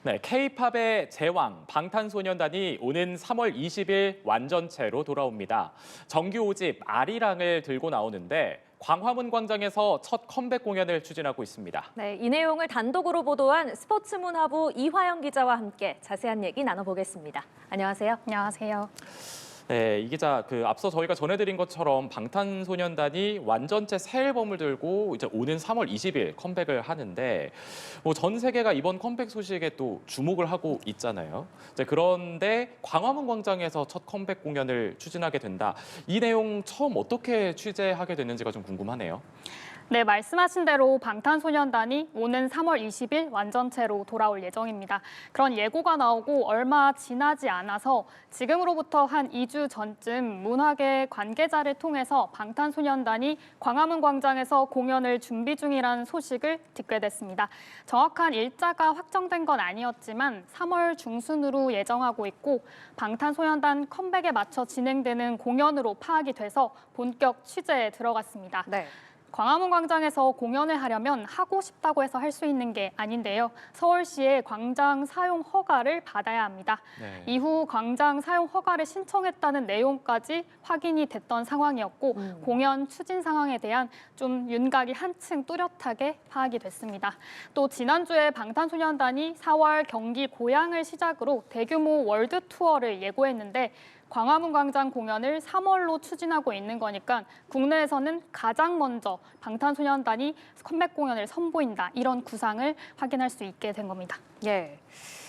네, K-팝의 제왕 방탄소년단이 오는 3월 20일 완전체로 돌아옵니다. 정규 5집 아리랑을 들고 나오는데 광화문 광장에서 첫 컴백 공연을 추진하고 있습니다. 네, 이 내용을 단독으로 보도한 스포츠문화부 이화영 기자와 함께 자세한 얘기 나눠보겠습니다. 안녕하세요. 안녕하세요. 네, 이 기자, 앞서 저희가 전해드린 것처럼 방탄소년단이 완전체 새 앨범을 들고 이제 오는 3월 20일 컴백을 하는데 전 세계가 이번 컴백 소식에 또 주목을 하고 있잖아요. 이제 그런데 광화문 광장에서 첫 컴백 공연을 추진하게 된다. 이 내용 처음 어떻게 취재하게 됐는지가 좀 궁금하네요. 네, 말씀하신 대로 방탄소년단이 오는 3월 20일 완전체로 돌아올 예정입니다. 그런 예고가 나오고 얼마 지나지 않아서 지금으로부터 한 2주 전쯤 문화계 관계자를 통해서 방탄소년단이 광화문 광장에서 공연을 준비 중이라는 소식을 듣게 됐습니다. 정확한 일자가 확정된 건 아니었지만 3월 중순으로 예정하고 있고 방탄소년단 컴백에 맞춰 진행되는 공연으로 파악이 돼서 본격 취재에 들어갔습니다. 네. 광화문 광장에서 공연을 하려면 하고 싶다고 해서 할 수 있는 게 아닌데요. 서울시의 광장 사용 허가를 받아야 합니다. 네. 이후 광장 사용 허가를 신청했다는 내용까지 확인이 됐던 상황이었고 공연 추진 상황에 대한 좀 윤곽이 한층 뚜렷하게 파악이 됐습니다. 또 지난주에 방탄소년단이 4월 경기 고양을 시작으로 대규모 월드 투어를 예고했는데 광화문 광장 공연을 3월로 추진하고 있는 거니까 국내에서는 가장 먼저 방탄소년단이 컴백 공연을 선보인다. 이런 구상을 확인할 수 있게 된 겁니다. 예.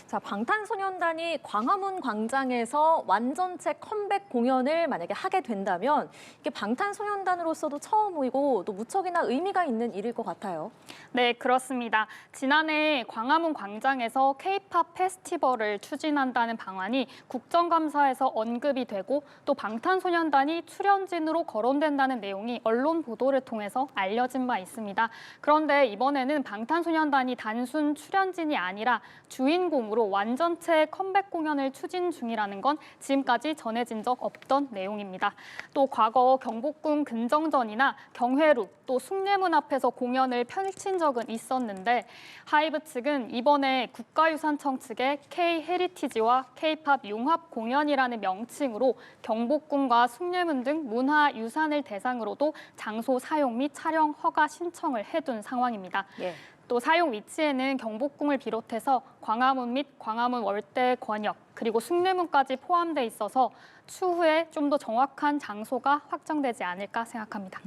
자, 방탄소년단이 광화문 광장에서 완전체 컴백 공연을 만약에 하게 된다면 이게 방탄소년단으로서도 처음이고 또 무척이나 의미가 있는 일일 것 같아요. 네, 그렇습니다. 지난해 광화문 광장에서 K-팝 페스티벌을 추진한다는 방안이 국정감사에서 언급이 되고 또 방탄소년단이 출연진으로 거론된다는 내용이 언론 보도를 통해서 알려진 바 있습니다. 그런데 이번에는 방탄소년단이 단순 출연진이 아니라 주인공으로 완전체 컴백 공연을 추진 중이라는 건 지금까지 전해진 적 없던 내용입니다. 또 과거 경복궁 근정전이나 경회루 또 숭례문 앞에서 공연을 펼친 적은 있었는데 하이브 측은 이번에 국가유산청 측의 K-헤리티지와 K-팝 융합 공연이라는 명칭으로 경복궁과 숭례문 등 문화유산을 대상으로도 장소 사용 및 촬영 허가 신청을 해둔 상황입니다. 예. 또 사용 위치에는 경복궁을 비롯해서 광화문 및 광화문 월대 권역 그리고 숭례문까지 포함돼 있어서 추후에 좀 더 정확한 장소가 확정되지 않을까 생각합니다.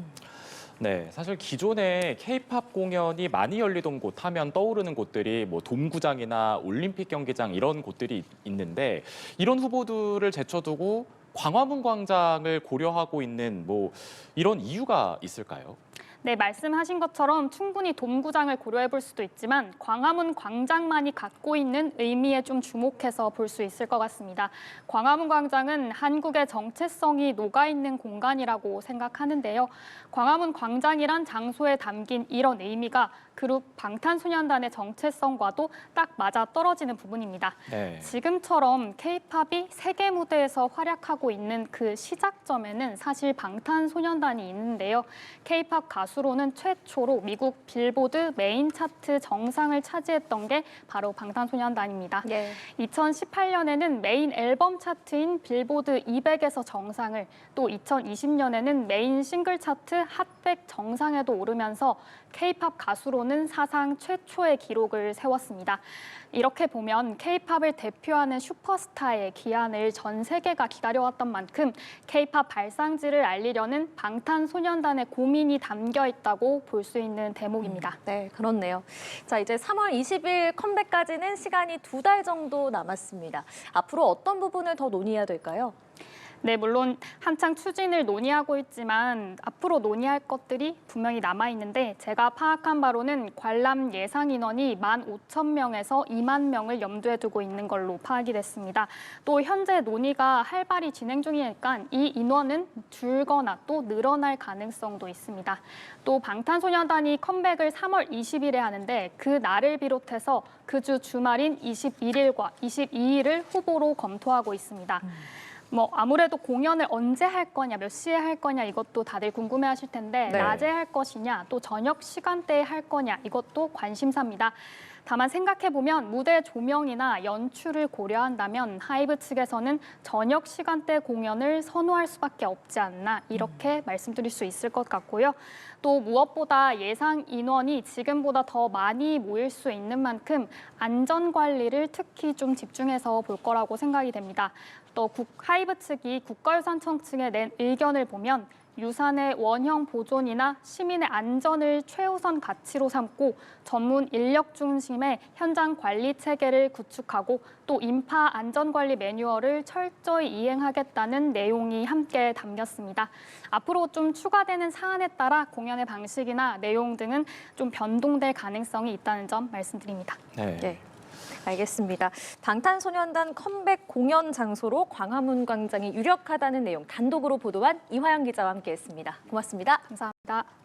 네, 사실 기존에 K-팝 공연이 많이 열리던 곳 하면 떠오르는 곳들이 돔구장이나 올림픽 경기장 이런 곳들이 있는데 이런 후보들을 제쳐두고 광화문 광장을 고려하고 있는 이런 이유가 있을까요? 네, 말씀하신 것처럼 충분히 돔구장을 고려해 볼 수도 있지만 광화문 광장만이 갖고 있는 의미에 좀 주목해서 볼 수 있을 것 같습니다. 광화문 광장은 한국의 정체성이 녹아있는 공간이라고 생각하는데요. 광화문 광장이란 장소에 담긴 이런 의미가 그룹 방탄소년단의 정체성과도 딱 맞아떨어지는 부분입니다. 네. 지금처럼 K-팝이 세계 무대에서 활약하고 있는 그 시작점에는 사실 방탄소년단이 있는데요. K-팝 가수로는 최초로 미국 빌보드 메인 차트 정상을 차지했던 게 바로 방탄소년단입니다. 예. 2018년에는 메인 앨범 차트인 빌보드 200에서 정상을, 또 2020년에는 메인 싱글 차트 핫100 정상에도 오르면서 K-팝 가수로는 사상 최초의 기록을 세웠습니다. 이렇게 보면 K-팝을 대표하는 슈퍼스타의 기한을 전 세계가 기다려왔던 만큼 K-팝 발상지를 알리려는 방탄소년단의 고민이 담겨 있다고 볼 수 있는 대목입니다. 네, 그렇네요. 자, 이제 3월 20일 컴백까지는 시간이 2달 정도 남았습니다. 앞으로 어떤 부분을 더 논의해야 될까요? 네, 물론 한창 추진을 논의하고 있지만 앞으로 논의할 것들이 분명히 남아있는데 제가 파악한 바로는 관람 예상 인원이 15,000명에서 2만 명을 염두에 두고 있는 걸로 파악이 됐습니다. 또 현재 논의가 활발히 진행 중이니까 이 인원은 줄거나 또 늘어날 가능성도 있습니다. 또 방탄소년단이 컴백을 3월 20일에 하는데 그 날을 비롯해서 그 주 주말인 21일과 22일을 후보로 검토하고 있습니다. 아무래도 공연을 언제 할 거냐, 몇 시에 할 거냐 이것도 다들 궁금해하실 텐데 네. 낮에 할 것이냐, 또 저녁 시간대에 할 거냐 이것도 관심사입니다. 다만 생각해보면 무대 조명이나 연출을 고려한다면 하이브 측에서는 저녁 시간대 공연을 선호할 수밖에 없지 않나 이렇게 말씀드릴 수 있을 것 같고요. 또 무엇보다 예상 인원이 지금보다 더 많이 모일 수 있는 만큼 안전 관리를 특히 좀 집중해서 볼 거라고 생각이 됩니다. 또 하이브 측이 국가유산청 측에 낸 의견을 보면 유산의 원형 보존이나 시민의 안전을 최우선 가치로 삼고 전문 인력 중심의 현장 관리 체계를 구축하고 또 인파 안전관리 매뉴얼을 철저히 이행하겠다는 내용이 함께 담겼습니다. 앞으로 좀 추가되는 사안에 따라 공연의 방식이나 내용 등은 좀 변동될 가능성이 있다는 점 말씀드립니다. 네. 알겠습니다. 방탄소년단 컴백 공연 장소로 광화문 광장이 유력하다는 내용 단독으로 보도한 이화영 기자와 함께했습니다. 고맙습니다. 감사합니다.